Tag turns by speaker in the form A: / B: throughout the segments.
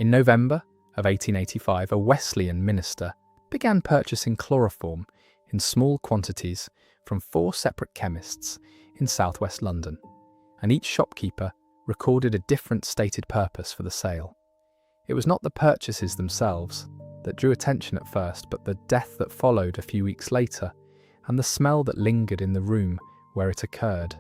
A: In November of 1885, a Wesleyan minister began purchasing chloroform in small quantities from 4 separate chemists in southwest London, and each shopkeeper recorded a different stated purpose for the sale. It was not the purchases themselves that drew attention at first, but the death that followed a few weeks later and the smell that lingered in the room where it occurred.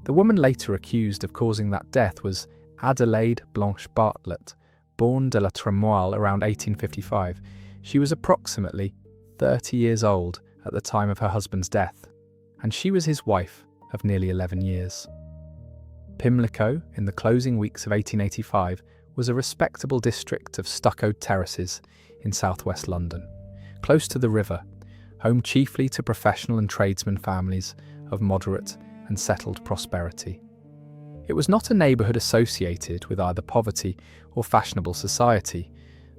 A: The woman later accused of causing that death was Adelaide Bartlett, born de la Tremoille around 1855. She was approximately 30 years old at the time of her husband's death, and she was his wife of nearly 11 years. Pimlico, in the closing weeks of 1885, was a respectable district of stuccoed terraces in southwest London, close to the river, home chiefly to professional and tradesman families of moderate and settled prosperity. It was not a neighbourhood associated with either poverty or fashionable society,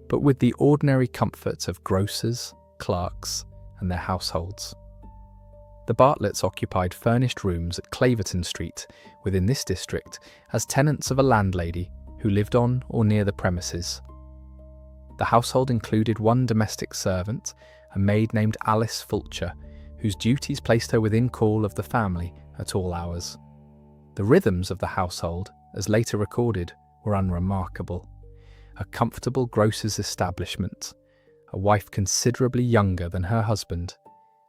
A: but with the ordinary comforts of grocers, clerks, and their households. The Bartletts occupied furnished rooms at Claverton Street within this district as tenants of a landlady who lived on or near the premises. The household included one domestic servant, a maid named Alice Fulcher, whose duties placed her within call of the family at all hours. The rhythms of the household, as later recorded, were unremarkable. A comfortable grocer's establishment, a wife considerably younger than her husband,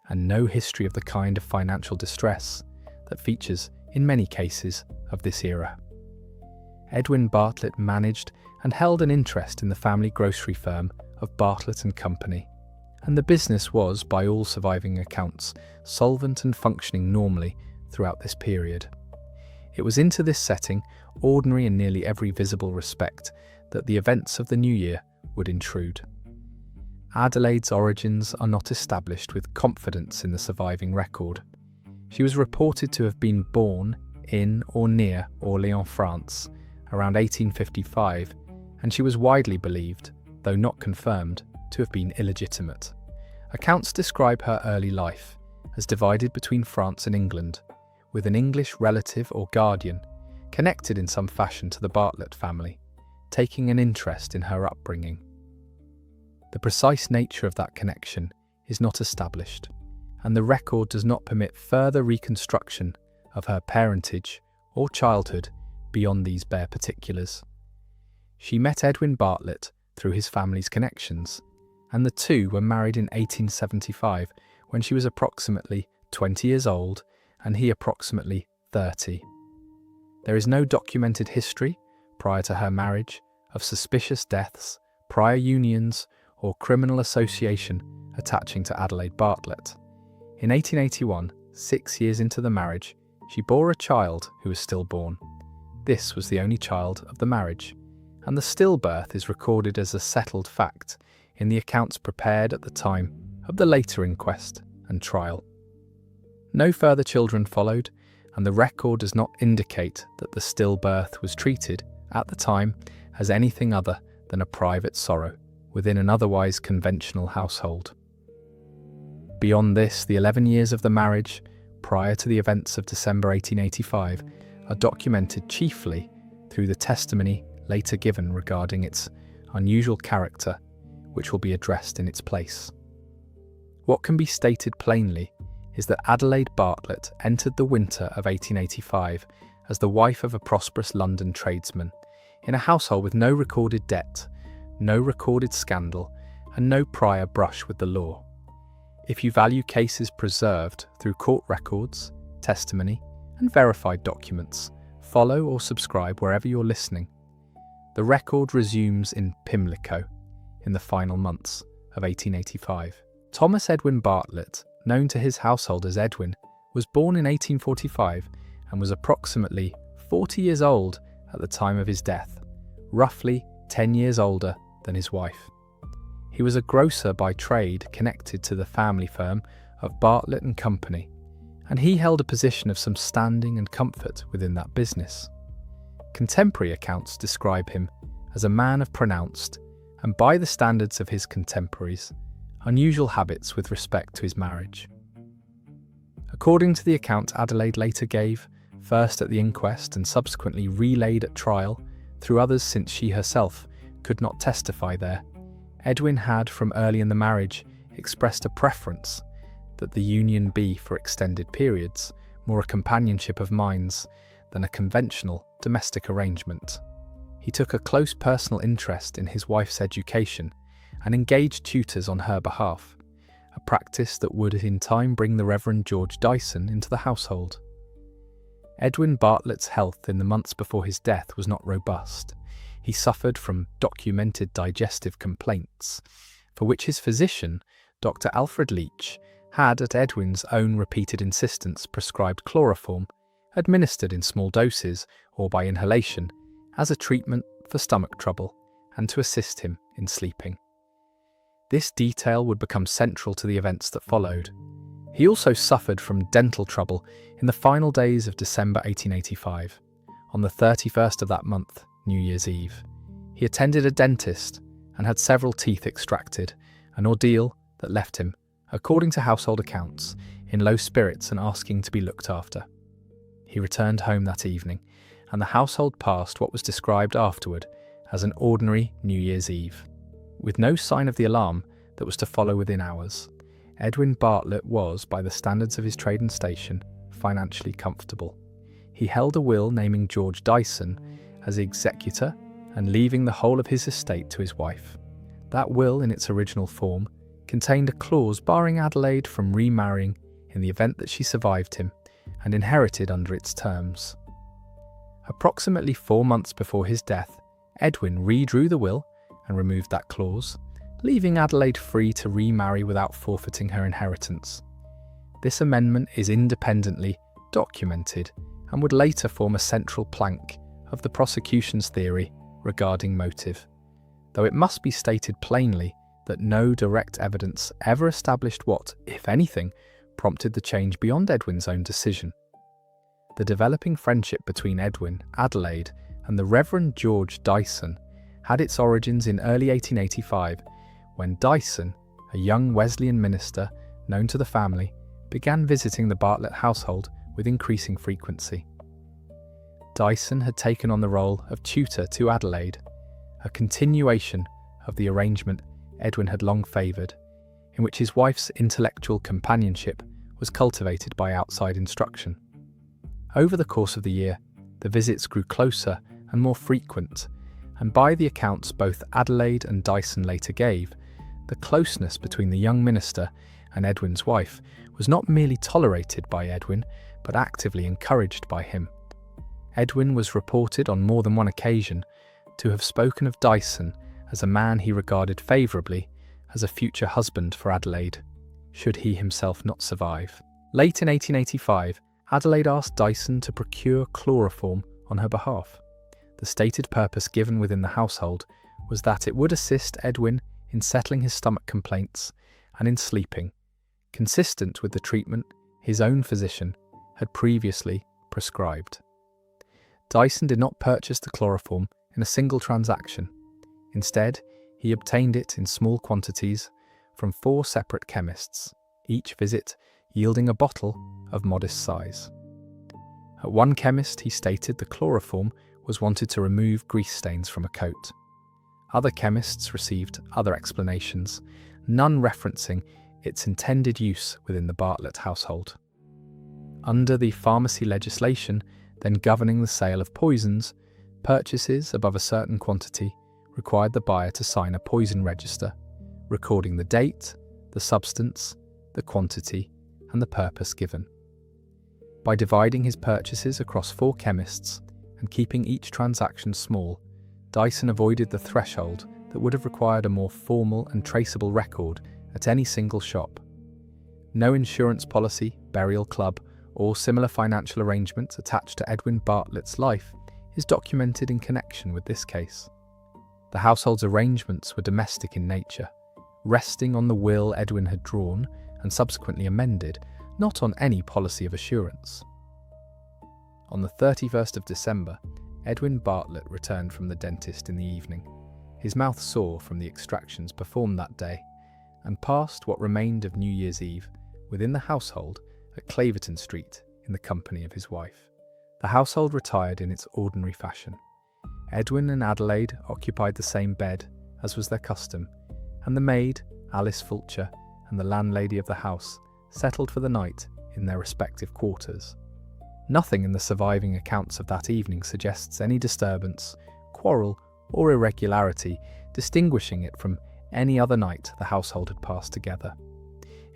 A: and no history of the kind of financial distress that features in many cases of this era. Edwin Bartlett managed and held an interest in the family grocery firm of Bartlett and Company, and the business was, by all surviving accounts, solvent and functioning normally throughout this period. It was into this setting, ordinary in nearly every visible respect, that the events of the new year would intrude. Adelaide's origins are not established with confidence in the surviving record. She was reported to have been born in or near Orléans, France, around 1855, and she was widely believed, though not confirmed, to have been illegitimate. Accounts describe her early life as divided between France and England, with an English relative or guardian, connected in some fashion to the Bartlett family, taking an interest in her upbringing. The precise nature of that connection is not established, and the record does not permit further reconstruction of her parentage or childhood beyond these bare particulars. She met Edwin Bartlett through his family's connections, and the two were married in 1875 when she was approximately 20 years old and he approximately 30. There is no documented history, prior to her marriage, of suspicious deaths, prior unions, or criminal association attaching to Adelaide Bartlett. In 1881, 6 years into the marriage, she bore a child who was stillborn. This was the only child of the marriage, and the stillbirth is recorded as a settled fact in the accounts prepared at the time of the later inquest and trial. No further children followed, and the record does not indicate that the stillbirth was treated, at the time, as anything other than a private sorrow within an otherwise conventional household. Beyond this, the 11 years of the marriage, prior to the events of December 1885, are documented chiefly through the testimony later given regarding its unusual character, which will be addressed in its place. What can be stated plainly is that Adelaide Bartlett entered the winter of 1885 as the wife of a prosperous London tradesman, in a household with no recorded debt, no recorded scandal, and no prior brush with the law. If you value cases preserved through court records, testimony, and verified documents, follow or subscribe wherever you're listening. The record resumes in Pimlico in the final months of 1885. Thomas Edwin Bartlett, known to his household as Edwin, was born in 1845 and was approximately 40 years old at the time of his death, roughly 10 years older than his wife. He was a grocer by trade connected to the family firm of Bartlett and Company, and he held a position of some standing and comfort within that business. Contemporary accounts describe him as a man of pronounced, and by the standards of his contemporaries, unusual habits with respect to his marriage. According to the account Adelaide later gave, first at the inquest and subsequently relayed at trial through others since she herself could not testify there. Edwin had, from early in the marriage, expressed a preference that the union be, for extended periods, more a companionship of minds than a conventional domestic arrangement. He took a close personal interest in his wife's education and engaged tutors on her behalf, a practice that would in time bring the Reverend George Dyson into the household. Edwin Bartlett's health in the months before his death was not robust. He suffered from documented digestive complaints, for which his physician, Dr. Alfred Leach, had, at Edwin's own repeated insistence, prescribed chloroform, administered in small doses or by inhalation, as a treatment for stomach trouble and to assist him in sleeping. This detail would become central to the events that followed. He also suffered from dental trouble in the final days of December 1885. On the 31st of that month, New Year's Eve, he attended a dentist and had several teeth extracted, an ordeal that left him, according to household accounts, in low spirits and asking to be looked after. He returned home that evening, and the household passed what was described afterward as an ordinary New Year's Eve. With no sign of the alarm that was to follow within hours, Edwin Bartlett was, by the standards of his trade and station, financially comfortable. He held a will naming George Dyson as the executor and leaving the whole of his estate to his wife. That will, in its original form, contained a clause barring Adelaide from remarrying in the event that she survived him and inherited under its terms. Approximately 4 months before his death, Edwin redrew the will and removed that clause, leaving Adelaide free to remarry without forfeiting her inheritance. This amendment is independently documented and would later form a central plank of the prosecution's theory regarding motive, though it must be stated plainly that no direct evidence ever established what, if anything, prompted the change beyond Edwin's own decision. The developing friendship between Edwin, Adelaide, and the Reverend George Dyson had its origins in early 1885, when Dyson, a young Wesleyan minister known to the family, began visiting the Bartlett household with increasing frequency. Dyson had taken on the role of tutor to Adelaide, a continuation of the arrangement Edwin had long favoured, in which his wife's intellectual companionship was cultivated by outside instruction. Over the course of the year, the visits grew closer and more frequent, and by the accounts both Adelaide and Dyson later gave, the closeness between the young minister and Edwin's wife was not merely tolerated by Edwin, but actively encouraged by him. Edwin was reported on more than one occasion to have spoken of Dyson as a man he regarded favourably as a future husband for Adelaide, should he himself not survive. Late in 1885, Adelaide asked Dyson to procure chloroform on her behalf. The stated purpose given within the household was that it would assist Edwin in settling his stomach complaints and in sleeping, consistent with the treatment his own physician had previously prescribed. Dyson did not purchase the chloroform in a single transaction. Instead, he obtained it in small quantities from 4 separate chemists, each visit yielding a bottle of modest size. At one chemist, he stated the chloroform was wanted to remove grease stains from a coat. Other chemists received other explanations, none referencing its intended use within the Bartlett household. Under the pharmacy legislation then governing the sale of poisons, purchases above a certain quantity required the buyer to sign a poison register, recording the date, the substance, the quantity, and the purpose given. By dividing his purchases across 4 chemists and keeping each transaction small, Dyson avoided the threshold that would have required a more formal and traceable record at any single shop. No insurance policy, burial club, or similar financial arrangements attached to Edwin Bartlett's life is documented in connection with this case. The household's arrangements were domestic in nature, resting on the will Edwin had drawn and subsequently amended, not on any policy of assurance. On the 31st of December, Edwin Bartlett returned from the dentist in the evening, his mouth sore from the extractions performed that day, and passed what remained of New Year's Eve within the household at Claverton Street in the company of his wife. The household retired in its ordinary fashion. Edwin and Adelaide occupied the same bed, as was their custom, and the maid, Alice Fulcher, and the landlady of the house settled for the night in their respective quarters. Nothing in the surviving accounts of that evening suggests any disturbance, quarrel, or irregularity distinguishing it from any other night the household had passed together.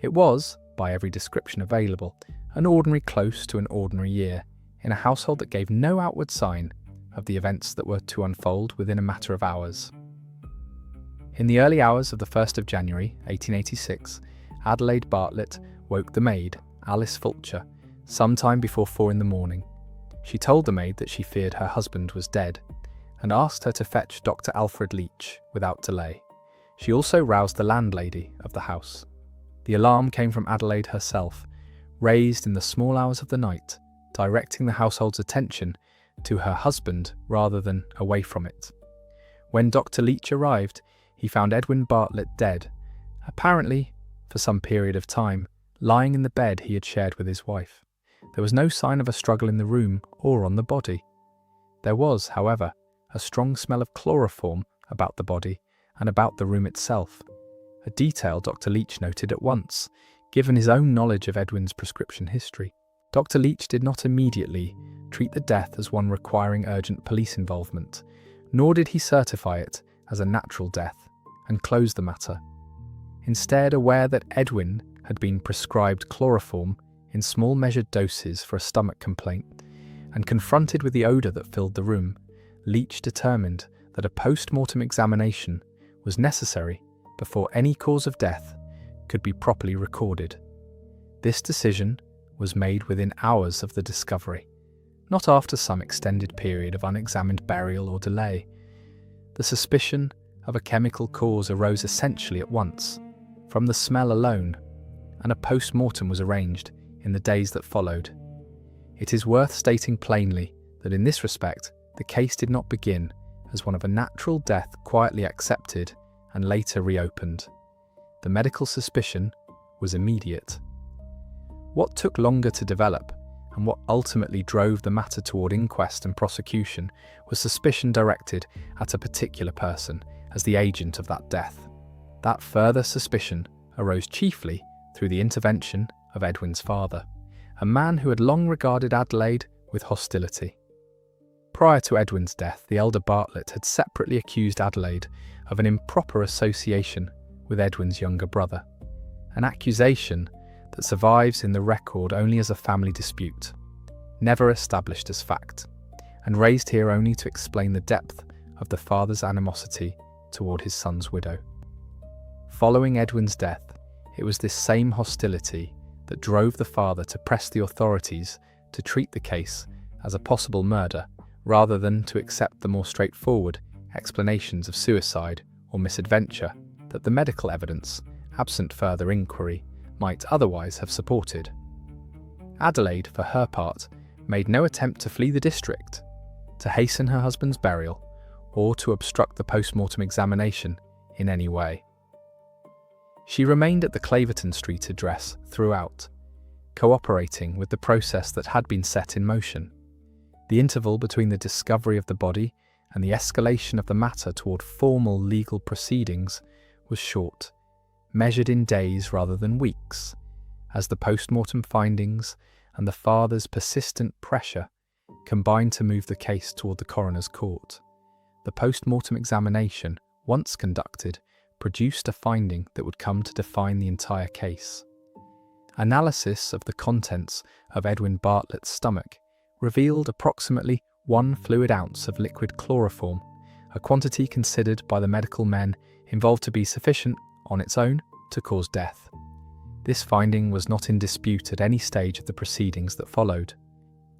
A: It was, by every description available, an ordinary close to an ordinary year, in a household that gave no outward sign of the events that were to unfold within a matter of hours. In the early hours of the 1st of January, 1886, Adelaide Bartlett woke the maid, Alice Fulcher, some time before 4 in the morning. She told the maid that she feared her husband was dead, and asked her to fetch Dr. Alfred Leach without delay. She also roused the landlady of the house. The alarm came from Adelaide herself, raised in the small hours of the night, directing the household's attention to her husband rather than away from it. When Dr. Leach arrived, he found Edwin Bartlett dead, apparently, for some period of time, lying in the bed he had shared with his wife. There was no sign of a struggle in the room or on the body. There was, however, a strong smell of chloroform about the body and about the room itself, a detail Dr. Leach noted at once, given his own knowledge of Edwin's prescription history. Dr. Leach did not immediately treat the death as one requiring urgent police involvement, nor did he certify it as a natural death and close the matter. Instead, aware that Edwin had been prescribed chloroform in small measured doses for a stomach complaint, and confronted with the odour that filled the room, Leach determined that a post-mortem examination was necessary before any cause of death could be properly recorded. This decision was made within hours of the discovery, not after some extended period of unexamined burial or delay. The suspicion of a chemical cause arose essentially at once, from the smell alone, and a post-mortem was arranged in the days that followed. It is worth stating plainly that in this respect, the case did not begin as one of a natural death quietly accepted and later reopened. The medical suspicion was immediate. What took longer to develop, and what ultimately drove the matter toward inquest and prosecution, was suspicion directed at a particular person as the agent of that death. That further suspicion arose chiefly through the intervention of Edwin's father, a man who had long regarded Adelaide with hostility. Prior to Edwin's death, the elder Bartlett had separately accused Adelaide of an improper association with Edwin's younger brother, an accusation that survives in the record only as a family dispute, never established as fact, and raised here only to explain the depth of the father's animosity toward his son's widow. Following Edwin's death, it was this same hostility that drove the father to press the authorities to treat the case as a possible murder rather than to accept the more straightforward explanations of suicide or misadventure that the medical evidence, absent further inquiry, might otherwise have supported. Adelaide, for her part, made no attempt to flee the district, to hasten her husband's burial, or to obstruct the post-mortem examination in any way. She remained at the Claverton Street address throughout, cooperating with the process that had been set in motion. The interval between the discovery of the body and the escalation of the matter toward formal legal proceedings was short, measured in days rather than weeks, as the post-mortem findings and the father's persistent pressure combined to move the case toward the coroner's court. The post-mortem examination, once conducted, produced a finding that would come to define the entire case. Analysis of the contents of Edwin Bartlett's stomach revealed approximately 1 fluid ounce of liquid chloroform, a quantity considered by the medical men involved to be sufficient on its own to cause death. This finding was not in dispute at any stage of the proceedings that followed.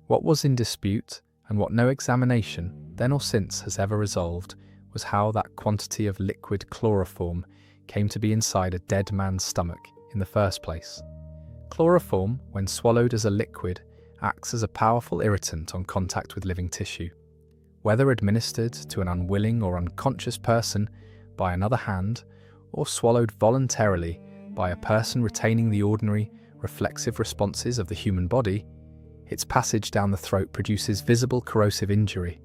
A: What was in dispute, and what no examination, then or since, has ever resolved, was how that quantity of liquid chloroform came to be inside a dead man's stomach in the first place. Chloroform, when swallowed as a liquid, acts as a powerful irritant on contact with living tissue. Whether administered to an unwilling or unconscious person by another hand, or swallowed voluntarily by a person retaining the ordinary reflexive responses of the human body, its passage down the throat produces visible corrosive injury.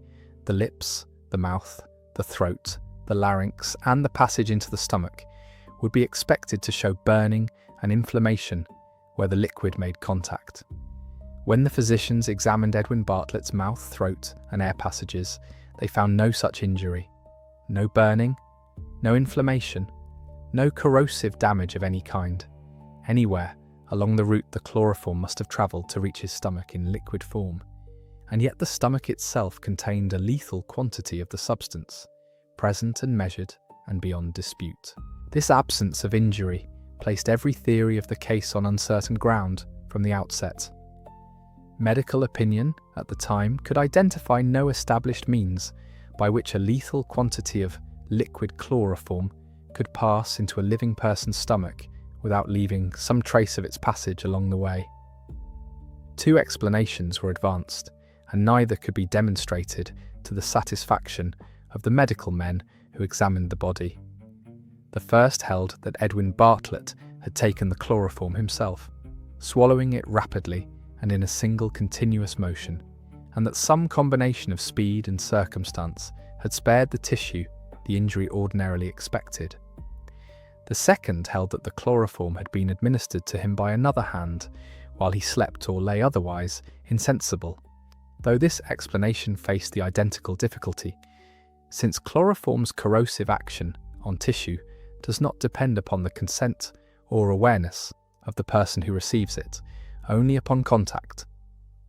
A: The lips, the mouth, the throat, the larynx, and the passage into the stomach, would be expected to show burning and inflammation where the liquid made contact. When the physicians examined Edwin Bartlett's mouth, throat, and air passages, they found no such injury. No burning, no inflammation, no corrosive damage of any kind. Anywhere along the route the chloroform must have travelled to reach his stomach in liquid form. And yet the stomach itself contained a lethal quantity of the substance, present and measured and beyond dispute. This absence of injury placed every theory of the case on uncertain ground from the outset. Medical opinion at the time could identify no established means by which a lethal quantity of liquid chloroform could pass into a living person's stomach without leaving some trace of its passage along the way. Two explanations were advanced, and neither could be demonstrated to the satisfaction of the medical men who examined the body. The first held that Edwin Bartlett had taken the chloroform himself, swallowing it rapidly and in a single continuous motion, and that some combination of speed and circumstance had spared the tissue the injury ordinarily expected. The second held that the chloroform had been administered to him by another hand while he slept or lay otherwise insensible, though this explanation faced the identical difficulty, since chloroform's corrosive action on tissue does not depend upon the consent or awareness of the person who receives it, only upon contact.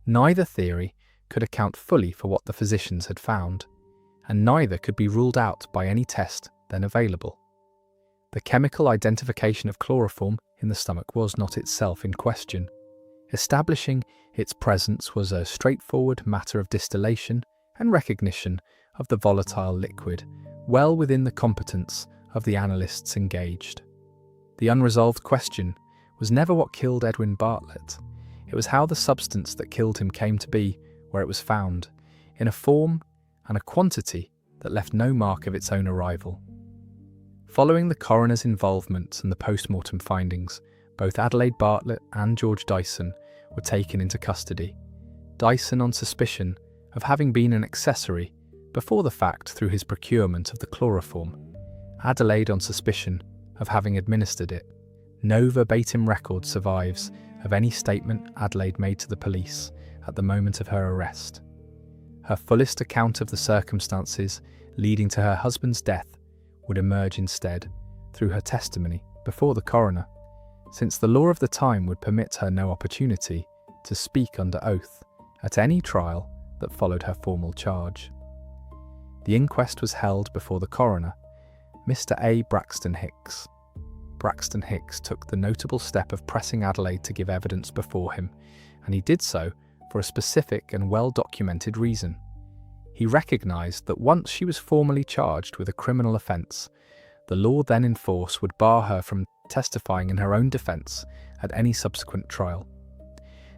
A: Neither theory could account fully for what the physicians had found, and neither could be ruled out by any test then available. The chemical identification of chloroform in the stomach was not itself in question. Establishing its presence was a straightforward matter of distillation and recognition of the volatile liquid, well within the competence of the analysts engaged. The unresolved question was never what killed Edwin Bartlett. It was how the substance that killed him came to be where it was found, in a form and a quantity that left no mark of its own arrival. Following the coroner's involvement and the post-mortem findings, both Adelaide Bartlett and George Dyson were taken into custody. Dyson on suspicion of having been an accessory before the fact through his procurement of the chloroform, Adelaide on suspicion of having administered it. No verbatim record survives of any statement Adelaide made to the police at the moment of her arrest. Her fullest account of the circumstances leading to her husband's death would emerge instead through her testimony before the coroner, since the law of the time would permit her no opportunity to speak under oath at any trial that followed her formal charge. The inquest was held before the coroner, Mr. A. Braxton Hicks. Braxton Hicks took the notable step of pressing Adelaide to give evidence before him, and he did so for a specific and well-documented reason. He recognised that once she was formally charged with a criminal offence, the law then in force would bar her from testifying in her own defence at any subsequent trial.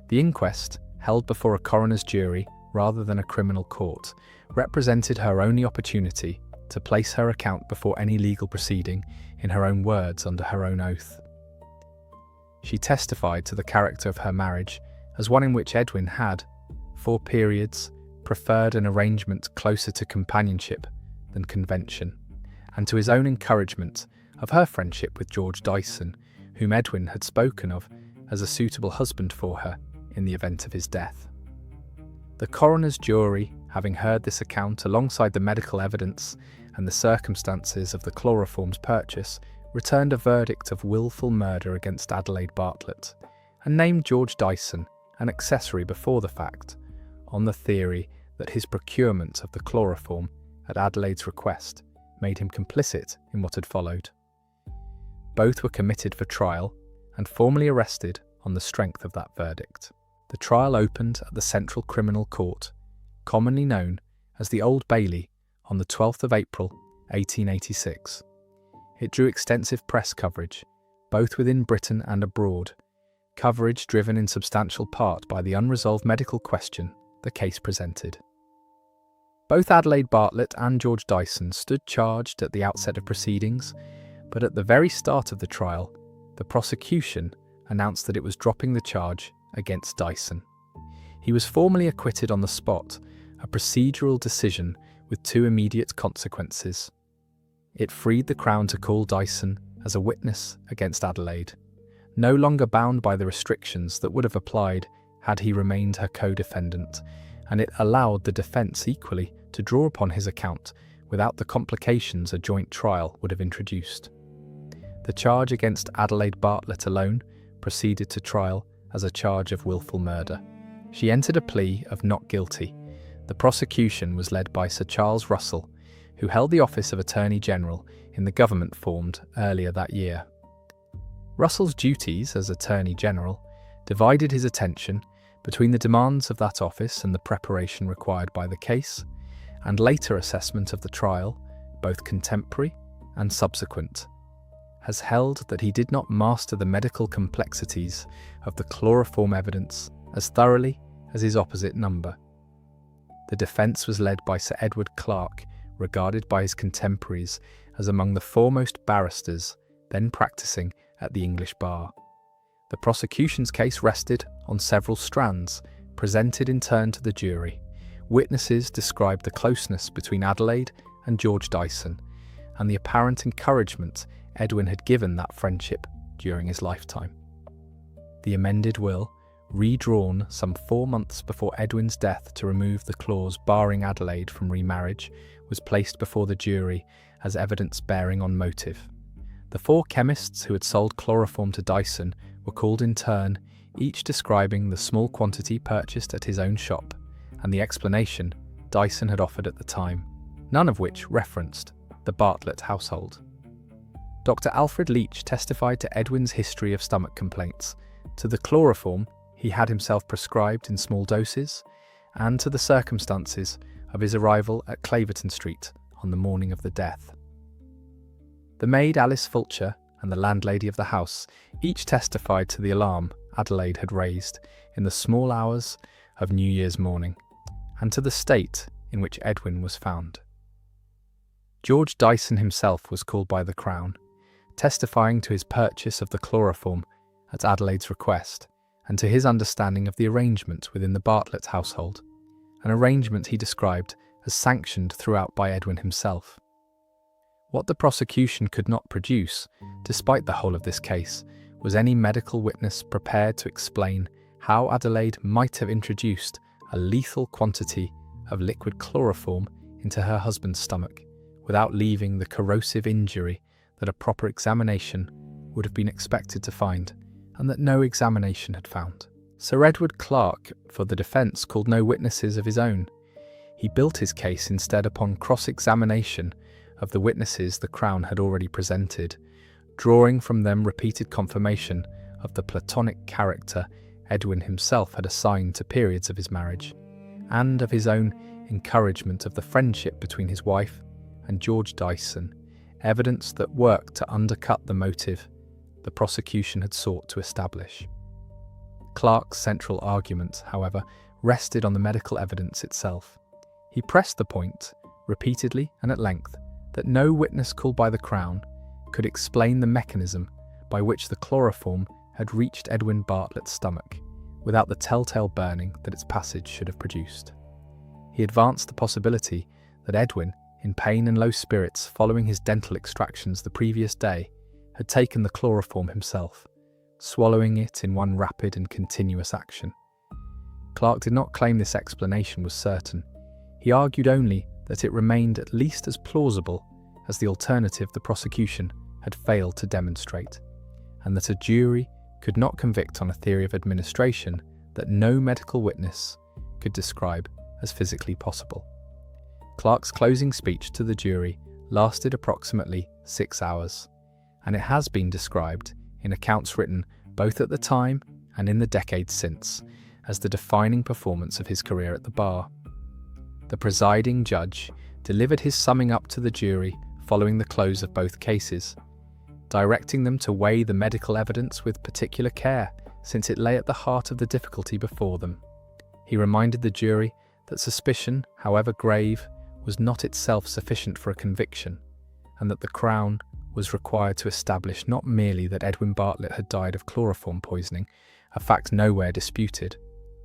A: The inquest, held before a coroner's jury rather than a criminal court, represented her only opportunity to place her account before any legal proceeding in her own words under her own oath. She testified to the character of her marriage as one in which Edwin had, for periods, preferred an arrangement closer to companionship than convention, and to his own encouragement of her friendship with George Dyson, whom Edwin had spoken of as a suitable husband for her in the event of his death. The coroner's jury, having heard this account alongside the medical evidence and the circumstances of the chloroform's purchase, returned a verdict of willful murder against Adelaide Bartlett, and named George Dyson an accessory before the fact, on the theory that his procurement of the chloroform at Adelaide's request made him complicit in what had followed. Both were committed for trial and formally arrested on the strength of that verdict. The trial opened at the Central Criminal Court, commonly known as the Old Bailey, on the 12th of April, 1886. It drew extensive press coverage, both within Britain and abroad, coverage driven in substantial part by the unresolved medical question the case presented. Both Adelaide Bartlett and George Dyson stood charged at the outset of proceedings, but at the very start of the trial, the prosecution announced that it was dropping the charge against Dyson. He was formally acquitted on the spot, a procedural decision with two immediate consequences. It freed the Crown to call Dyson as a witness against Adelaide, no longer bound by the restrictions that would have applied had he remained her co-defendant, and it allowed the defence equally to draw upon his account without the complications a joint trial would have introduced. The charge against Adelaide Bartlett alone proceeded to trial as a charge of wilful murder. She entered a plea of not guilty. The prosecution was led by Sir Charles Russell, who held the office of Attorney General in the government formed earlier that year. Russell's duties as Attorney General divided his attention between the demands of that office and the preparation required by the case, and later assessment of the trial, both contemporary and subsequent, has held that he did not master the medical complexities of the chloroform evidence as thoroughly as his opposite number. The defence was led by Sir Edward Clarke, regarded by his contemporaries as among the foremost barristers then practising at the English bar. The prosecution's case rested on several strands, presented in turn to the jury. Witnesses described the closeness between Adelaide and George Dyson, and the apparent encouragement Edwin had given that friendship during his lifetime. The amended will, redrawn some 4 months before Edwin's death to remove the clause barring Adelaide from remarriage, was placed before the jury as evidence bearing on motive. The 4 chemists who had sold chloroform to Dyson were called in turn, each describing the small quantity purchased at his own shop and the explanation Dyson had offered at the time, none of which referenced the Bartlett household. Dr. Alfred Leach testified to Edwin's history of stomach complaints, to the chloroform he had himself prescribed in small doses, and to the circumstances of his arrival at Claverton Street on the morning of the death. The maid Alice Fulcher and the landlady of the house each testified to the alarm Adelaide had raised in the small hours of New Year's morning, and to the state in which Edwin was found. George Dyson himself was called by the Crown, testifying to his purchase of the chloroform at Adelaide's request, and to his understanding of the arrangement within the Bartlett household, an arrangement he described as sanctioned throughout by Edwin himself. What the prosecution could not produce, despite the whole of this case, was any medical witness prepared to explain how Adelaide might have introduced a lethal quantity of liquid chloroform into her husband's stomach, without leaving the corrosive injury that a proper examination would have been expected to find, and that no examination had found. Sir Edward Clarke, for the defence, called no witnesses of his own. He built his case instead upon cross-examination of the witnesses the Crown had already presented, drawing from them repeated confirmation of the platonic character Edwin himself had assigned to periods of his marriage, and of his own encouragement of the friendship between his wife and George Dyson, evidence that worked to undercut the motive the prosecution had sought to establish. Clarke's central argument, however, rested on the medical evidence itself. He pressed the point, repeatedly and at length, that no witness called by the Crown could explain the mechanism by which the chloroform had reached Edwin Bartlett's stomach, without the telltale burning that its passage should have produced. He advanced the possibility that Edwin, in pain and low spirits following his dental extractions the previous day, had taken the chloroform himself, swallowing it in one rapid and continuous action. Clarke did not claim this explanation was certain. He argued only that it remained at least as plausible as the alternative the prosecution had failed to demonstrate, and that a jury could not convict on a theory of administration that no medical witness could describe as physically possible. Clarke's closing speech to the jury lasted approximately 6 hours, and it has been described in accounts written both at the time and in the decades since as the defining performance of his career at the bar. The presiding judge delivered his summing up to the jury following the close of both cases, directing them to weigh the medical evidence with particular care, since it lay at the heart of the difficulty before them. He reminded the jury that suspicion, however grave, was not itself sufficient for a conviction, and that the Crown was required to establish not merely that Edwin Bartlett had died of chloroform poisoning, a fact nowhere disputed,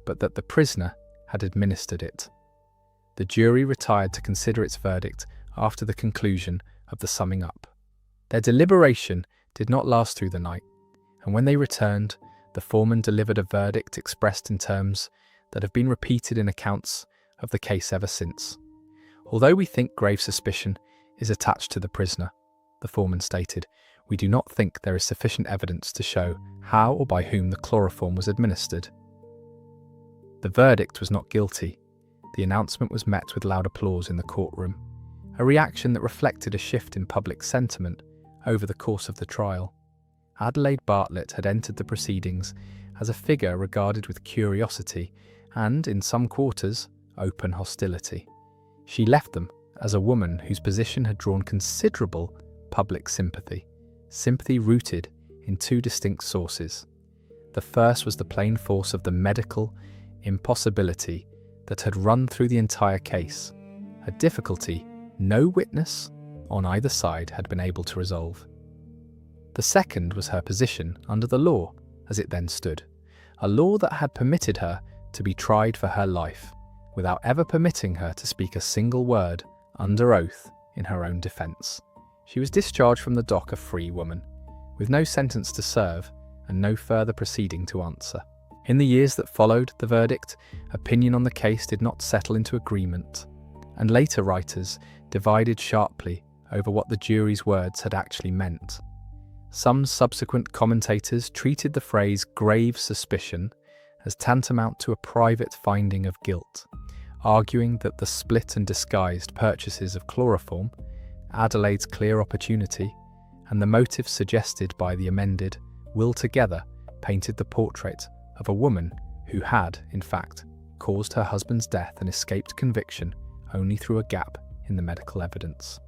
A: but that the prisoner had administered it. The jury retired to consider its verdict after the conclusion of the summing up. Their deliberation did not last through the night, and when they returned, the foreman delivered a verdict expressed in terms that have been repeated in accounts of the case ever since. "Although we think grave suspicion is attached to the prisoner," the foreman stated, "we do not think there is sufficient evidence to show how or by whom the chloroform was administered." The verdict was not guilty. The announcement was met with loud applause in the courtroom, a reaction that reflected a shift in public sentiment over the course of the trial. Adelaide Bartlett had entered the proceedings as a figure regarded with curiosity and, in some quarters, open hostility. She left them as a woman whose position had drawn considerable public sympathy rooted in two distinct sources. The first was the plain force of the medical impossibility that had run through the entire case, a difficulty no witness on either side had been able to resolve. The second was her position under the law as it then stood, a law that had permitted her to be tried for her life, without ever permitting her to speak a single word under oath in her own defence. She was discharged from the dock a free woman, with no sentence to serve and no further proceeding to answer. In the years that followed the verdict, opinion on the case did not settle into agreement, and later writers divided sharply over what the jury's words had actually meant. Some subsequent commentators treated the phrase grave suspicion as tantamount to a private finding of guilt, arguing that the split and disguised purchases of chloroform, Adelaide's clear opportunity, and the motive suggested by the amended will together painted the portrait of a woman who had, in fact, caused her husband's death and escaped conviction only through a gap in the medical evidence.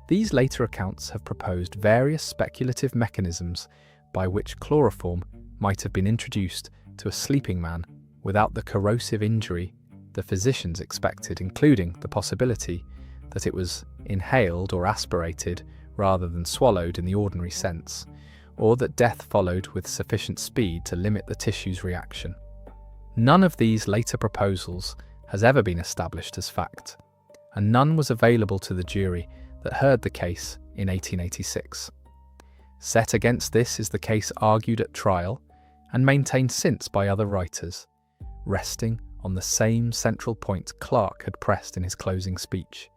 A: These later accounts have proposed various speculative mechanisms by which chloroform might have been introduced to a sleeping man without the corrosive injury the physicians expected, including the possibility that it was inhaled or aspirated rather than swallowed in the ordinary sense, or that death followed with sufficient speed to limit the tissue's reaction. None of these later proposals has ever been established as fact, and none was available to the jury that heard the case in 1886. Set against this is the case argued at trial and maintained since by other writers, resting on the same central point Clarke had pressed in his closing speech,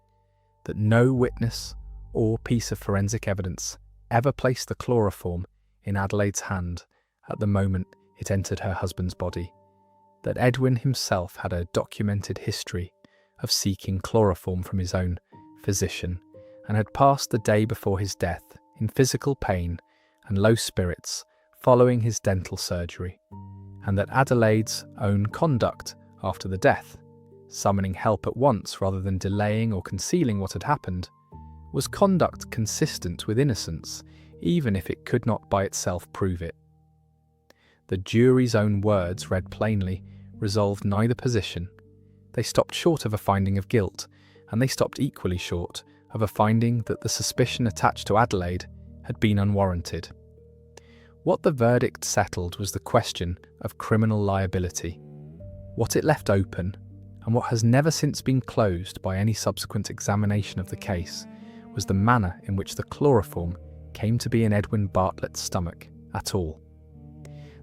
A: that no witness or piece of forensic evidence ever placed the chloroform in Adelaide's hand at the moment it entered her husband's body, that Edwin himself had a documented history of seeking chloroform from his own physician and had passed the day before his death in physical pain and low spirits following his dental surgery, and that Adelaide's own conduct after the death, summoning help at once rather than delaying or concealing what had happened, was conduct consistent with innocence, even if it could not by itself prove it. The jury's own words, read plainly, resolved neither position. They stopped short of a finding of guilt, and they stopped equally short of a finding that the suspicion attached to Adelaide had been unwarranted. What the verdict settled was the question of criminal liability. What it left open, and what has never since been closed by any subsequent examination of the case, was the manner in which the chloroform came to be in Edwin Bartlett's stomach at all.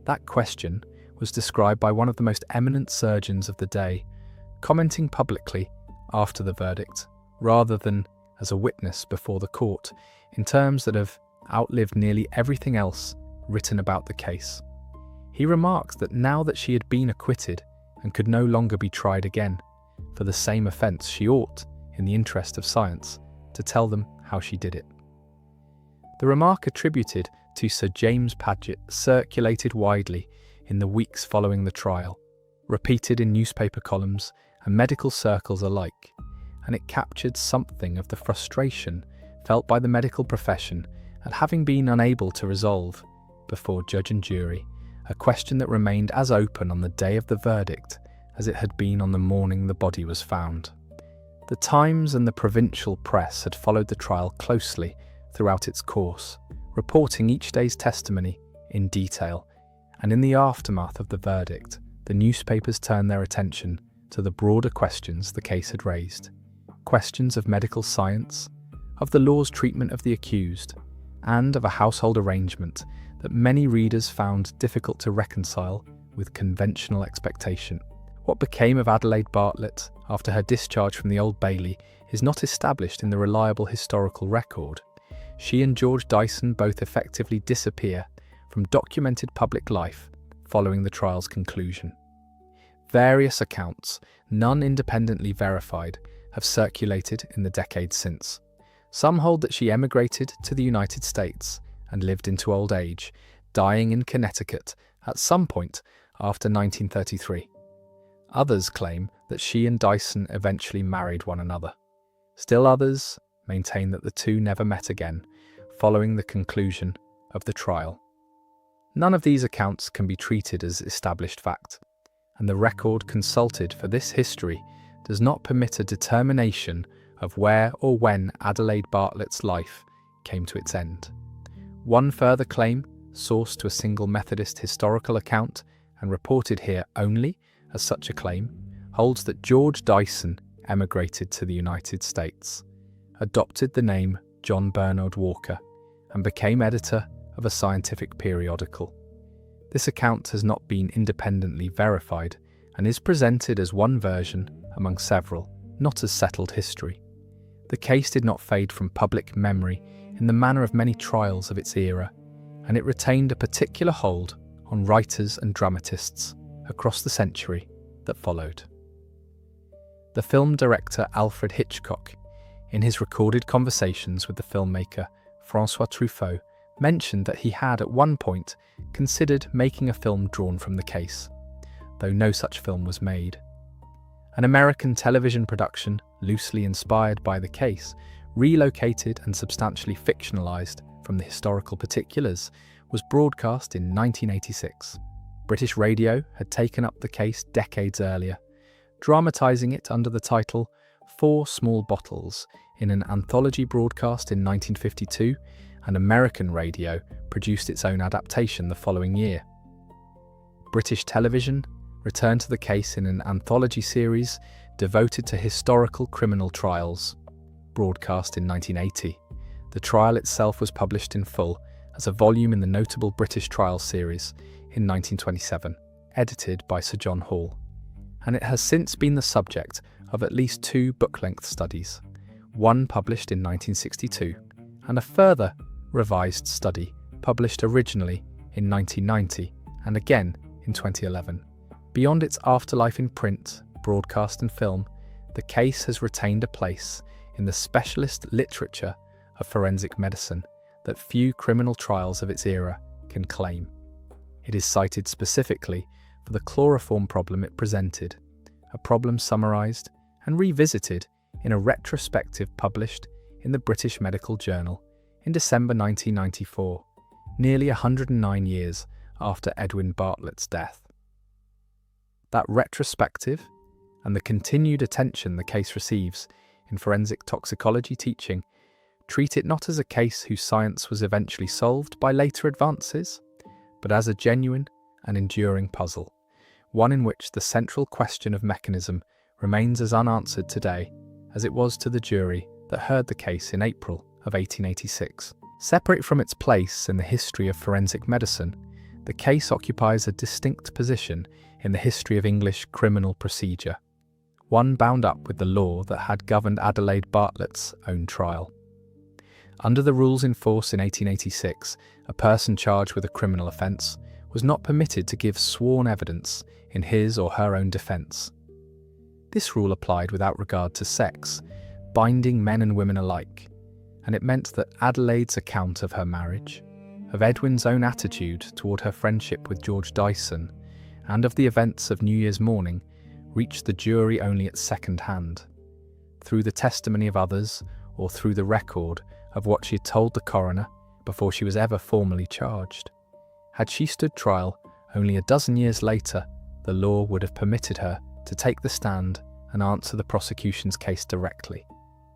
A: That question was described by one of the most eminent surgeons of the day, commenting publicly after the verdict, rather than as a witness before the court, in terms that have outlived nearly everything else written about the case. He remarked that now that she had been acquitted and could no longer be tried again for the same offence, she ought, in the interest of science, to tell them how she did it. The remark attributed to Sir James Paget circulated widely in the weeks following the trial, repeated in newspaper columns and medical circles alike, and it captured something of the frustration felt by the medical profession at having been unable to resolve, before judge and jury, a question that remained as open on the day of the verdict as it had been on the morning the body was found. The Times and the provincial press had followed the trial closely throughout its course, reporting each day's testimony in detail, and in the aftermath of the verdict, the newspapers turned their attention to the broader questions the case had raised. Questions of medical science, of the law's treatment of the accused, and of a household arrangement that many readers found difficult to reconcile with conventional expectation. What became of Adelaide Bartlett after her discharge from the Old Bailey is not established in the reliable historical record. She and George Dyson both effectively disappear from documented public life following the trial's conclusion. Various accounts, none independently verified, have circulated in the decades since. Some hold that she emigrated to the United States and lived into old age, dying in Connecticut at some point after 1933. Others claim that she and Dyson eventually married one another. Still others maintain that the two never met again following the conclusion of the trial. None of these accounts can be treated as established fact, and the record consulted for this history does not permit a determination of where or when Adelaide Bartlett's life came to its end. One further claim, sourced to a single Methodist historical account and reported here only as such a claim, holds that George Dyson emigrated to the United States, adopted the name John Bernard Walker, and became editor of a scientific periodical. This account has not been independently verified and is presented as one version among several, not as settled history. The case did not fade from public memory in the manner of many trials of its era, and it retained a particular hold on writers and dramatists across the century that followed. The film director Alfred Hitchcock, in his recorded conversations with the filmmaker François Truffaut, mentioned that he had at one point considered making a film drawn from the case, though no such film was made. An American television production, loosely inspired by the case, relocated and substantially fictionalized from the historical particulars, was broadcast in 1986. British radio had taken up the case decades earlier, dramatizing it under the title Four Small Bottles in an anthology broadcast in 1952, and American radio produced its own adaptation the following year. British television returned to the case in an anthology series devoted to historical criminal trials, broadcast in 1980. The trial itself was published in full as a volume in the notable British Trial series in 1927, edited by Sir John Hall, and it has since been the subject of at least two book-length studies, one published in 1962 and a further revised study published originally in 1990 and again in 2011. Beyond its afterlife in print, broadcast and film, the case has retained a place in the specialist literature of forensic medicine that few criminal trials of its era can claim. It is cited specifically for the chloroform problem it presented, a problem summarised and revisited in a retrospective published in the British Medical Journal in December 1994, nearly 109 years after Edwin Bartlett's death. That retrospective and the continued attention the case receives in forensic toxicology teaching treat it not as a case whose science was eventually solved by later advances, but as a genuine and enduring puzzle, one in which the central question of mechanism remains as unanswered today as it was to the jury that heard the case in April of 1886. Separate from its place in the history of forensic medicine, the case occupies a distinct position in the history of English criminal procedure, one bound up with the law that had governed Adelaide Bartlett's own trial. Under the rules in force in 1886, a person charged with a criminal offence was not permitted to give sworn evidence in his or her own defence. This rule applied without regard to sex, binding men and women alike, and it meant that Adelaide's account of her marriage, of Edwin's own attitude toward her friendship with George Dyson, and of the events of New Year's morning reached the jury only at second hand, through the testimony of others or through the record of what she had told the coroner before she was ever formally charged. Had she stood trial only a dozen years later, the law would have permitted her to take the stand and answer the prosecution's case directly,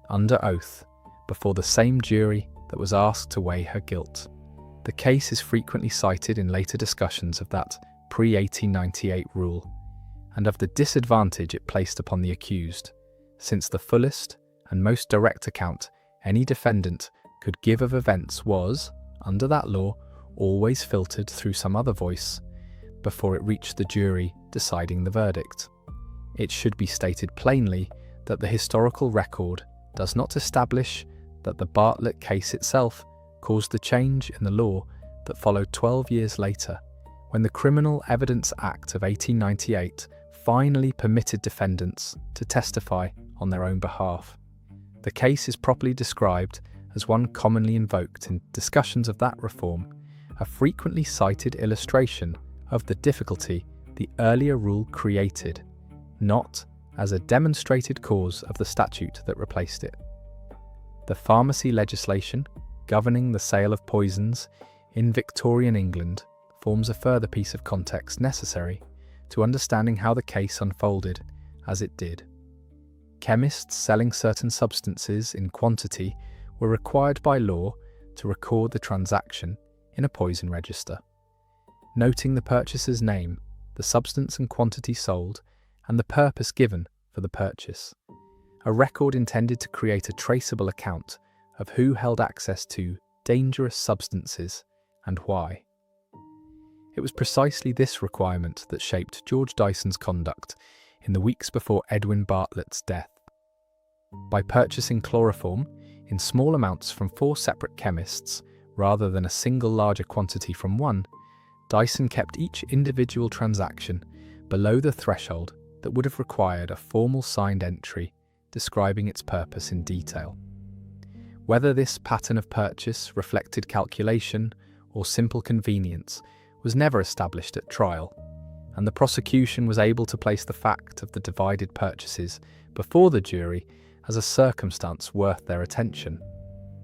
A: under oath, before the same jury that was asked to weigh her guilt. The case is frequently cited in later discussions of that pre-1898 rule, and of the disadvantage it placed upon the accused, since the fullest and most direct account any defendant could give of events was, under that law, always filtered through some other voice before it reached the jury deciding the verdict. It should be stated plainly that the historical record does not establish that the Bartlett case itself caused the change in the law that followed 12 years later, when the Criminal Evidence Act of 1898 finally permitted defendants to testify on their own behalf. The case is properly described as one commonly invoked in discussions of that reform, a frequently cited illustration of the difficulty the earlier rule created, not as a demonstrated cause of the statute that replaced it. The pharmacy legislation governing the sale of poisons in Victorian England forms a further piece of context necessary to understanding how the case unfolded as it did. Chemists selling certain substances in quantity were required by law to record the transaction in a poison register, noting the purchaser's name, the substance and quantity sold, and the purpose given for the purchase. A record intended to create a traceable account of who held access to dangerous substances and why. It was precisely this requirement that shaped George Dyson's conduct in the weeks before Edwin Bartlett's death. By purchasing chloroform in small amounts from 4 separate chemists, rather than a single larger quantity from one, Dyson kept each individual transaction below the threshold that would have required a formal signed entry describing its purpose in detail. Whether this pattern of purchase reflected calculation or simple convenience was never established at trial, and the prosecution was able to place the fact of the divided purchases before the jury as a circumstance worth their attention,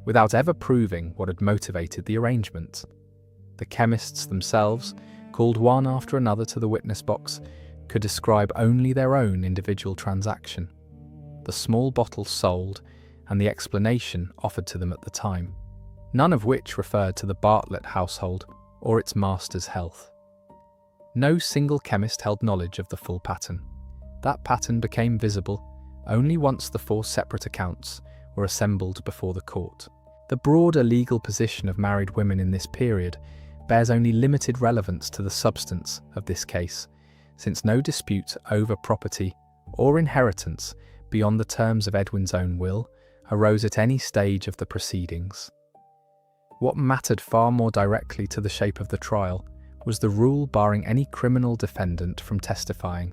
A: without ever proving what had motivated the arrangement. The chemists themselves, called one after another to the witness box, could describe only their own individual transaction, the small bottles sold, and the explanation offered to them at the time, none of which referred to the Bartlett household or its master's health. No single chemist held knowledge of the full pattern. That pattern became visible only once the 4 separate accounts were assembled before the court. The broader legal position of married women in this period bears only limited relevance to the substance of this case, since no dispute over property or inheritance beyond the terms of Edwin's own will arose at any stage of the proceedings. What mattered far more directly to the shape of the trial was the rule barring any criminal defendant from testifying,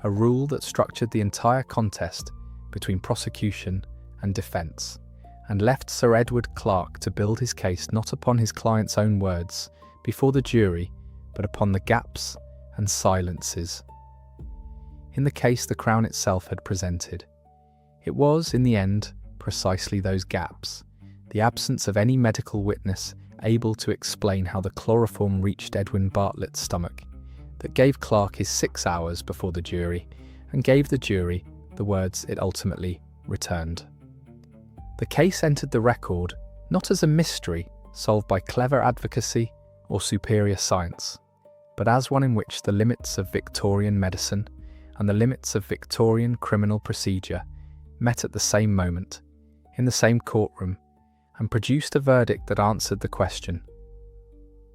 A: a rule that structured the entire contest between prosecution and defence, and left Sir Edward Clarke to build his case not upon his client's own words before the jury, but upon the gaps and silences in the case the Crown itself had presented. It was, in the end, precisely those gaps, the absence of any medical witness able to explain how the chloroform reached Edwin Bartlett's stomach, that gave Clarke his 6 hours before the jury, and gave the jury the words it ultimately returned. The case entered the record not as a mystery solved by clever advocacy or superior science, but as one in which the limits of Victorian medicine and the limits of Victorian criminal procedure met at the same moment, in the same courtroom, and produced a verdict that answered the question.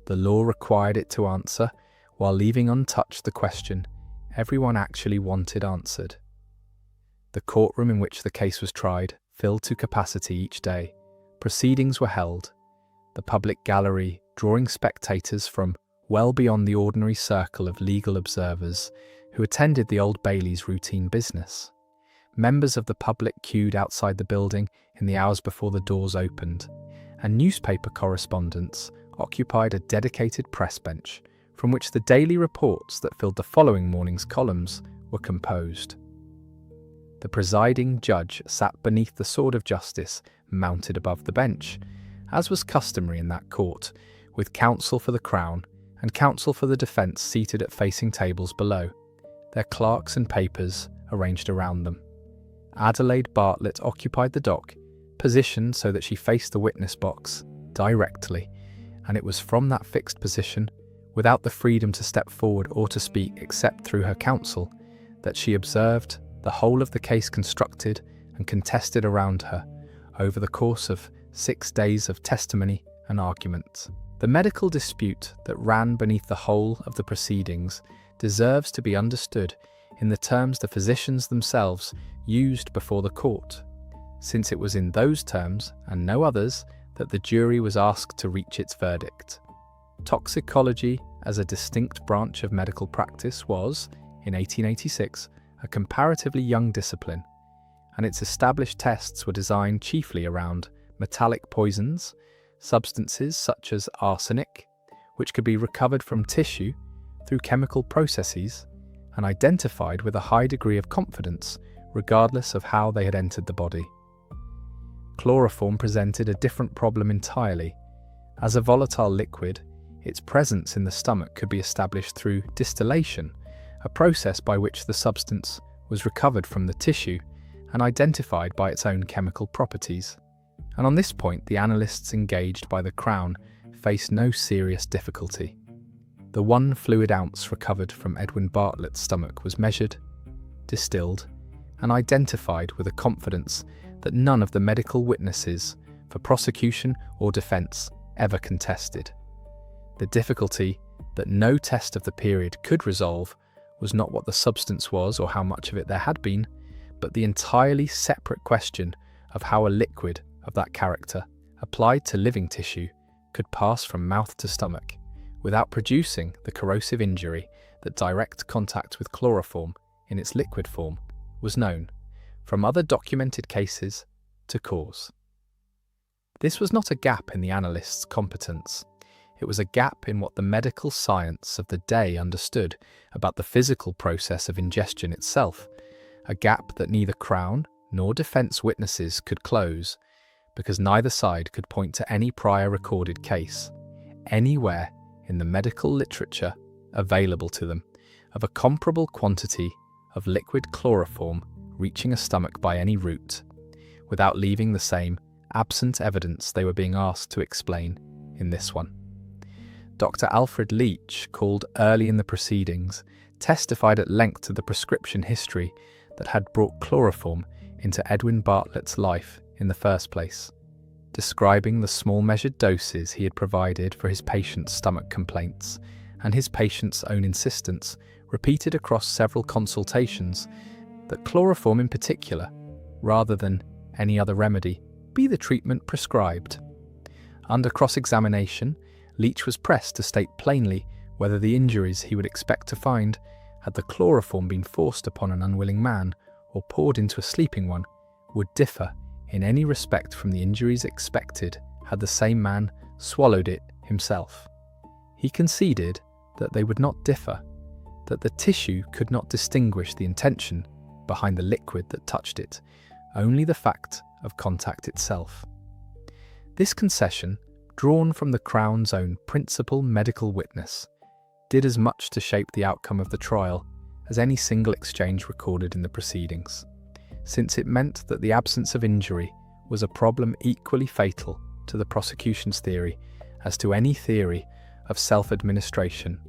A: The law required it to answer, while leaving untouched the question everyone actually wanted answered. The courtroom in which the case was tried filled to capacity each day. Proceedings were held, the public gallery drawing spectators from well beyond the ordinary circle of legal observers who attended the Old Bailey's routine business. Members of the public queued outside the building in the hours before the doors opened, and newspaper correspondents occupied a dedicated press bench from which the daily reports that filled the following morning's columns were composed. The presiding judge sat beneath the sword of justice mounted above the bench, as was customary in that court, with counsel for the Crown and counsel for the defence seated at facing tables below, their clerks and papers arranged around them. Adelaide Bartlett occupied the dock, positioned so that she faced the witness box directly, and it was from that fixed position, without the freedom to step forward or to speak except through her counsel, that she observed the whole of the case constructed and contested around her over the course of 6 days of testimony and argument. The medical dispute that ran beneath the whole of the proceedings deserves to be understood in the terms the physicians themselves used before the court, since it was in those terms and no others that the jury was asked to reach its verdict. Toxicology, as a distinct branch of medical practice, was, in 1886, a comparatively young discipline, and its established tests were designed chiefly around metallic poisons, substances such as arsenic, which could be recovered from tissue through chemical processes and identified with a high degree of confidence regardless of how they had entered the body. Chloroform presented a different problem entirely. As a volatile liquid, its presence in the stomach could be established through distillation, a process by which the substance was recovered from the tissue and identified by its own chemical properties. And on this point, the analysts engaged by the Crown faced no serious difficulty. The 1 fluid ounce recovered from Edwin Bartlett's stomach was measured, distilled, and identified with a confidence that none of the medical witnesses for prosecution or defence ever contested. The difficulty that no test of the period could resolve was not what the substance was or how much of it there had been, but the entirely separate question of how a liquid of that character, applied to living tissue, could pass from mouth to stomach without producing the corrosive injury that direct contact with chloroform in its liquid form was known, from other documented cases, to cause. This was not a gap in the analyst's competence. It was a gap in what the medical science of the day understood about the physical process of ingestion itself, a gap that neither Crown nor defence witnesses could close, because neither side could point to any prior recorded case, anywhere in the medical literature available to them, of a comparable quantity of liquid chloroform reaching a stomach by any route, without leaving the same absent evidence they were being asked to explain in this one. Dr. Alfred Leach, called early in the proceedings, testified at length to the prescription history that had brought chloroform into Edwin Bartlett's life in the first place, describing the small measured doses he had provided for his patient's stomach complaints and his patient's own insistence, repeated across several consultations, that chloroform in particular, rather than any other remedy, be the treatment prescribed. Under cross-examination, Leach was pressed to state plainly whether the injuries he would expect to find, had the chloroform been forced upon an unwilling man or poured into a sleeping one, would differ in any respect from the injuries expected had the same man swallowed it himself. He conceded that they would not differ, that the tissue could not distinguish the intention behind the liquid that touched it, only the fact of contact itself. This concession, drawn from the Crown's own principal medical witness, did as much to shape the outcome of the trial as any single exchange recorded in the proceedings, since it meant that the absence of injury was a problem equally fatal to the prosecution's theory as to any theory of self-administration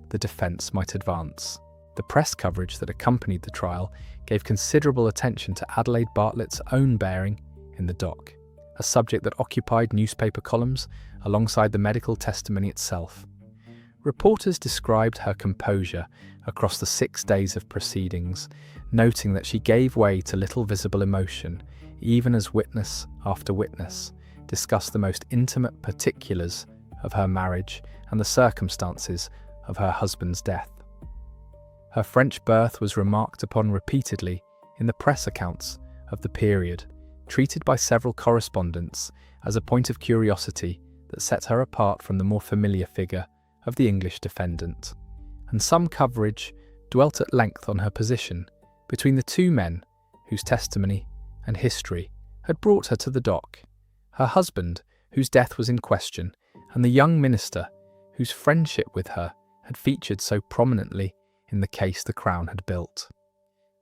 A: the defence might advance. The press coverage that accompanied the trial gave considerable attention to Adelaide Bartlett's own bearing in the dock, a subject that occupied newspaper columns alongside the medical testimony itself. Reporters described her composure across the 6 days of proceedings, noting that she gave way to little visible emotion, even as witness after witness discussed the most intimate particulars of her marriage and the circumstances of her husband's death. Her French birth was remarked upon repeatedly in the press accounts of the period, treated by several correspondents as a point of curiosity that set her apart from the more familiar figure of the English defendant, and some coverage dwelt at length on her position between the two men whose testimony and history had brought her to the dock, her husband, whose death was in question, and the young minister whose friendship with her had featured so prominently in the case the Crown had built.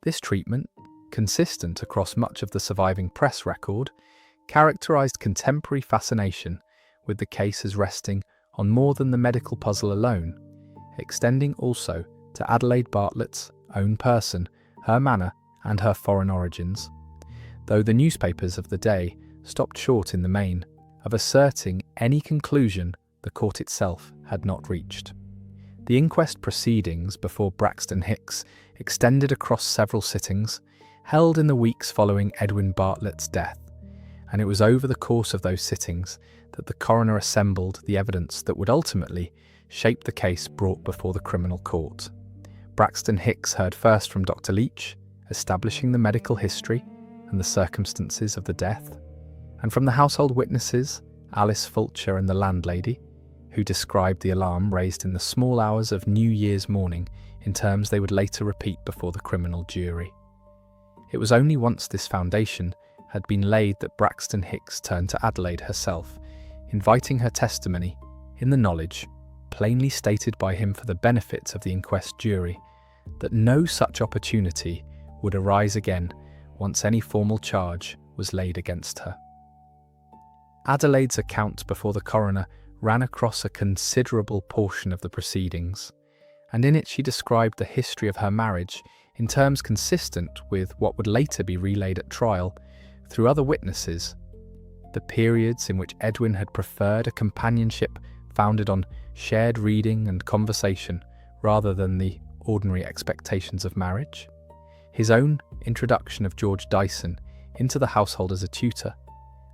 A: This treatment, consistent across much of the surviving press record, characterised contemporary fascination with the case as resting on more than the medical puzzle alone, extending also to Adelaide Bartlett's own person, her manner, and her foreign origins, though the newspapers of the day stopped short in the main of asserting any conclusion the court itself had not reached. The inquest proceedings before Braxton Hicks extended across several sittings, held in the weeks following Edwin Bartlett's death, and it was over the course of those sittings that the coroner assembled the evidence that would ultimately shape the case brought before the criminal court. Braxton Hicks heard first from Dr. Leach, establishing the medical history and the circumstances of the death, and from the household witnesses, Alice Fulcher and the landlady, who described the alarm raised in the small hours of New Year's morning in terms they would later repeat before the criminal jury. It was only once this foundation had been laid that Braxton Hicks turned to Adelaide herself, inviting her testimony in the knowledge, plainly stated by him for the benefit of the inquest jury, that no such opportunity would arise again once any formal charge was laid against her. Adelaide's account before the coroner ran across a considerable portion of the proceedings, and in it she described the history of her marriage in terms consistent with what would later be relayed at trial through other witnesses, the periods in which Edwin had preferred a companionship founded on shared reading and conversation rather than the ordinary expectations of marriage, his own introduction of George Dyson into the household as a tutor,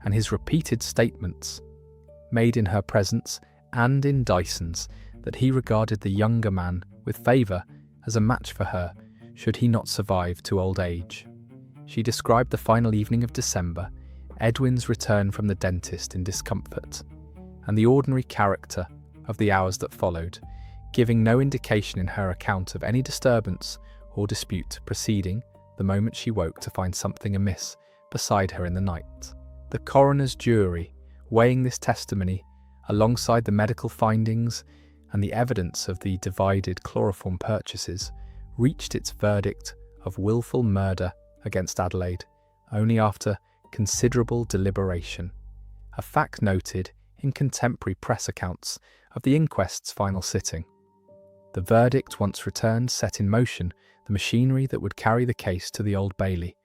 A: and his repeated statements, made in her presence and in Dyson's, that he regarded the younger man with favour as a match for her should he not survive to old age. She described the final evening of December, Edwin's return from the dentist in discomfort, and the ordinary character of the hours that followed, giving no indication in her account of any disturbance or dispute proceeding the moment she woke to find something amiss beside her in the night. The coroner's jury, weighing this testimony alongside the medical findings and the evidence of the divided chloroform purchases, reached its verdict of willful murder against Adelaide only after considerable deliberation, a fact noted in contemporary press accounts of the inquest's final sitting. The verdict once returned set in motion the machinery that would carry the case to the Old Bailey,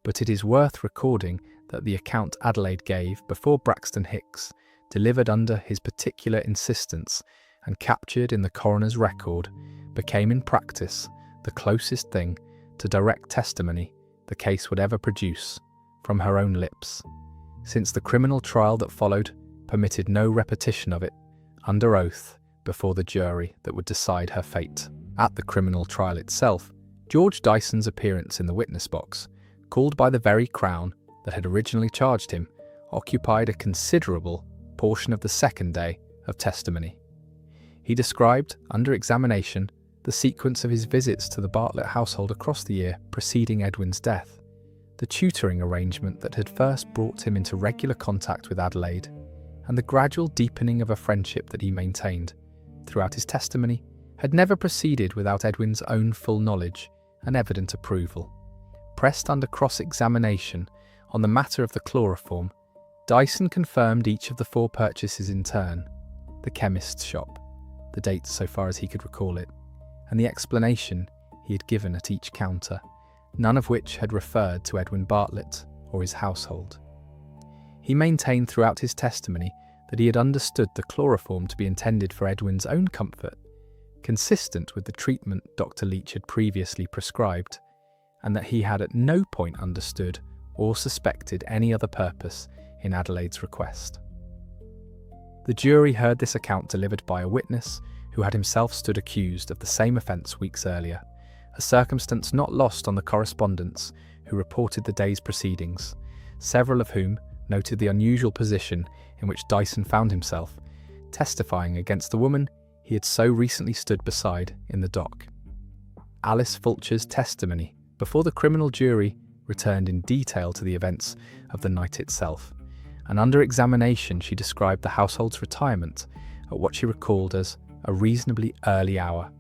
A: but it is worth recording that the account Adelaide gave before Braxton Hicks, delivered under his particular insistence and captured in the coroner's record, became in practice the closest thing to direct testimony the case would ever produce from her own lips, since the criminal trial that followed permitted no repetition of it under oath before the jury that would decide her fate. At the criminal trial itself, George Dyson's appearance in the witness box, called by the very Crown that had originally charged him, occupied a considerable portion of the second day of testimony. He described, under examination, the sequence of his visits to the Bartlett household across the year preceding Edwin's death, the tutoring arrangement that had first brought him into regular contact with Adelaide, and the gradual deepening of a friendship that he maintained, throughout his testimony, had never proceeded without Edwin's own full knowledge and evident approval. Pressed under cross-examination on the matter of the chloroform, Dyson confirmed each of the 4 purchases in turn, the chemist's shop, the dates so far as he could recall it, and the explanation he had given at each counter, none of which had referred to Edwin Bartlett or his household. He maintained throughout his testimony that he had understood the chloroform to be intended for Edwin's own comfort, consistent with the treatment Dr. Leach had previously prescribed, and that he had at no point understood or suspected any other purpose in Adelaide's request. The jury heard this account delivered by a witness who had himself stood accused of the same offence weeks earlier, a circumstance not lost on the correspondents who reported the day's proceedings, several of whom noted the unusual position in which Dyson found himself, testifying against the woman he had so recently stood beside in the dock. Alice Fulcher's testimony before the criminal jury returned in detail to the events of the night itself, and under examination she described the household's retirement at what she recalled as a reasonably early hour,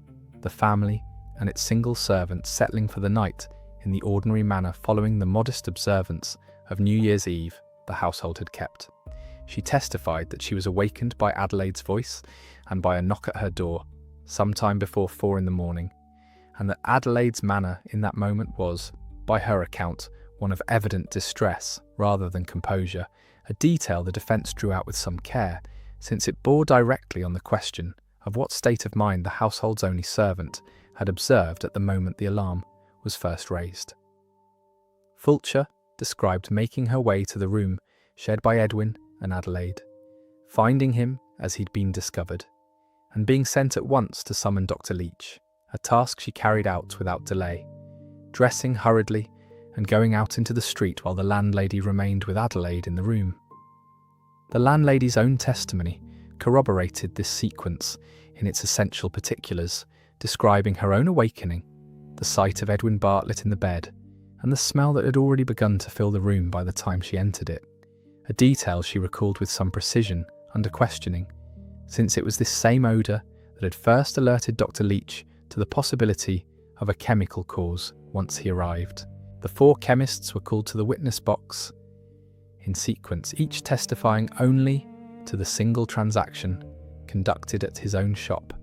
A: the family and its single servant settling for the night in the ordinary manner following the modest observance of New Year's Eve the household had kept. She testified that she was awakened by Adelaide's voice and by a knock at her door, sometime before 4 in the morning, and that Adelaide's manner in that moment was, by her account, one of evident distress rather than composure, a detail the defence drew out with some care, since it bore directly on the question of what state of mind the household's only servant had observed at the moment the alarm was first raised. Fulcher described making her way to the room shared by Edwin and Adelaide, finding him as he'd been discovered, and being sent at once to summon Dr. Leach, a task she carried out without delay, dressing hurriedly and going out into the street while the landlady remained with Adelaide in the room. The landlady's own testimony corroborated this sequence in its essential particulars, describing her own awakening, the sight of Edwin Bartlett in the bed, and the smell that had already begun to fill the room by the time she entered it, a detail she recalled with some precision under questioning, since it was this same odour that had first alerted Dr. Leach to the possibility of a chemical cause once he arrived. The 4 chemists were called to the witness box in sequence, each testifying only to the single transaction conducted at his own shop,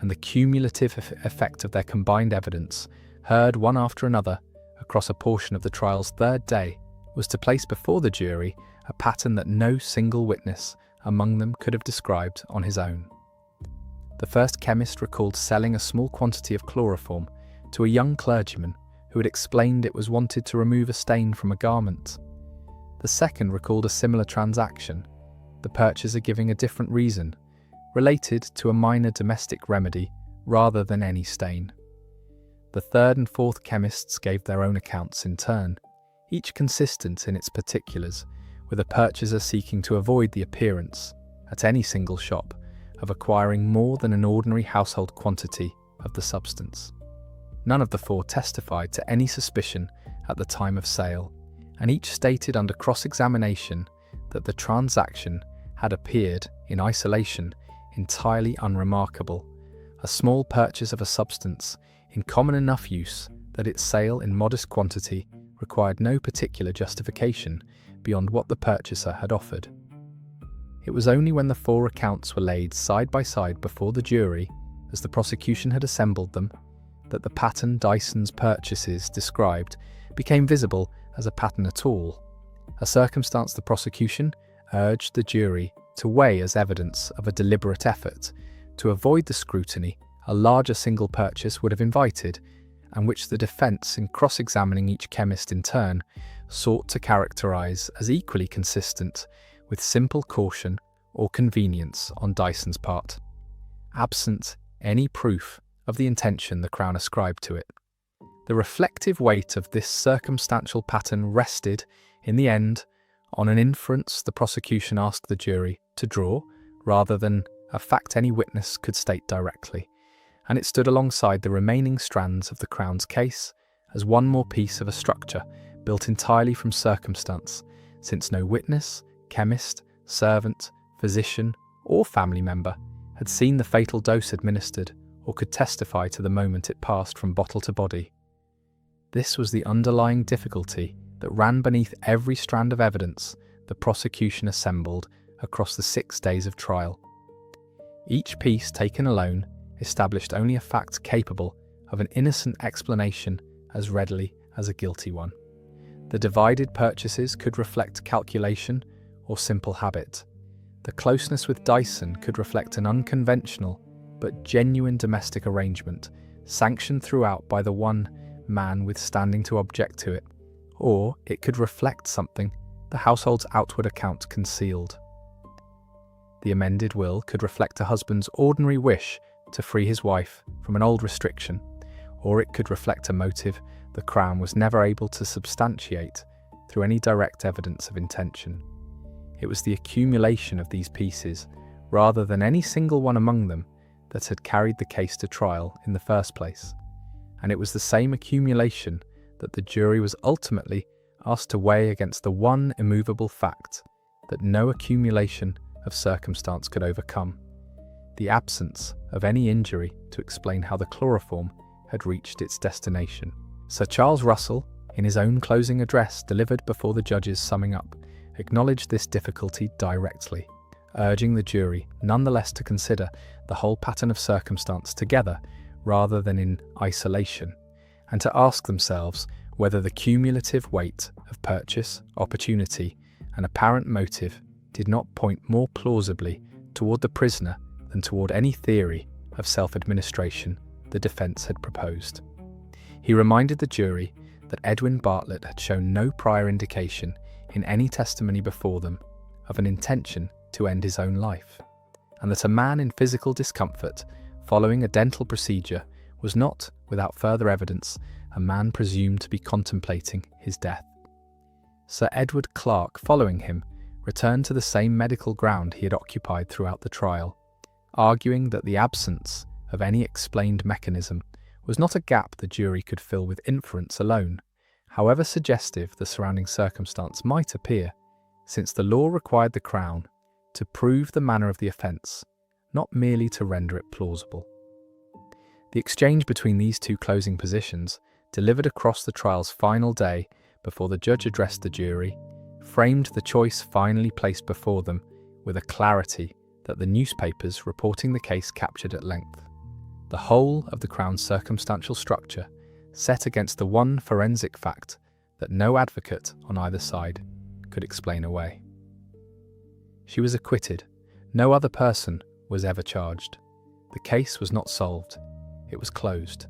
A: and the cumulative effect of their combined evidence, heard one after another across a portion of the trial's 3rd day, was to place before the jury a pattern that no single witness among them could have described on his own. The first chemist recalled selling a small quantity of chloroform to a young clergyman who had explained it was wanted to remove a stain from a garment. The second recalled a similar transaction, the purchaser giving a different reason, related to a minor domestic remedy rather than any stain. The third and fourth chemists gave their own accounts in turn, each consistent in its particulars, with a purchaser seeking to avoid the appearance, at any single shop, of acquiring more than an ordinary household quantity of the substance. None of the 4 testified to any suspicion at the time of sale, and each stated under cross-examination that the transaction had appeared, in isolation, entirely unremarkable, a small purchase of a substance in common enough use that its sale in modest quantity required no particular justification beyond what the purchaser had offered. It was only when the 4 accounts were laid side by side before the jury, as the prosecution had assembled them, that the pattern Dyson's purchases described became visible as a pattern at all, a circumstance the prosecution urged the jury to weigh as evidence of a deliberate effort to avoid the scrutiny a larger single purchase would have invited, and which the defence, in cross-examining each chemist in turn, sought to characterise as equally consistent with simple caution or convenience on Dyson's part, absent any proof of the intention the Crown ascribed to it. The reflective weight of this circumstantial pattern rested, in the end, on an inference the prosecution asked the jury to draw, rather than a fact any witness could state directly, and it stood alongside the remaining strands of the Crown's case as one more piece of a structure built entirely from circumstance, since no witness, chemist, servant, physician, or family member had seen the fatal dose administered or could testify to the moment it passed from bottle to body. This was the underlying difficulty that ran beneath every strand of evidence the prosecution assembled across the 6 days of trial. Each piece taken alone established only a fact capable of an innocent explanation as readily as a guilty one. The divided purchases could reflect calculation or simple habit. The closeness with Dyson could reflect an unconventional but genuine domestic arrangement, sanctioned throughout by the one man withstanding to object to it, or it could reflect something the household's outward account concealed. The amended will could reflect a husband's ordinary wish to free his wife from an old restriction, or it could reflect a motive the Crown was never able to substantiate through any direct evidence of intention. It was the accumulation of these pieces, rather than any single one among them, that had carried the case to trial in the first place, and it was the same accumulation that the jury was ultimately asked to weigh against the one immovable fact that no accumulation of circumstance could overcome: the absence of any injury to explain how the chloroform had reached its destination. Sir Charles Russell, in his own closing address delivered before the judges summing up, acknowledged this difficulty directly, urging the jury nonetheless to consider the whole pattern of circumstance together rather than in isolation, and to ask themselves whether the cumulative weight of purchase, opportunity, and apparent motive did not point more plausibly toward the prisoner than toward any theory of self-administration the defence had proposed. He reminded the jury that Edwin Bartlett had shown no prior indication in any testimony before them of an intention to end his own life, and that a man in physical discomfort following a dental procedure was not, without further evidence, a man presumed to be contemplating his death. Sir Edward Clarke, following him, returned to the same medical ground he had occupied throughout the trial, arguing that the absence of any explained mechanism was not a gap the jury could fill with inference alone, however suggestive the surrounding circumstance might appear, since the law required the Crown to prove the manner of the offence, not merely to render it plausible. The exchange between these two closing positions, delivered across the trial's final day before the judge addressed the jury, framed the choice finally placed before them with a clarity that the newspapers reporting the case captured at length. The whole of the Crown's circumstantial structure set against the one forensic fact that no advocate on either side could explain away. She was acquitted. No other person was ever charged. The case was not solved. It was closed.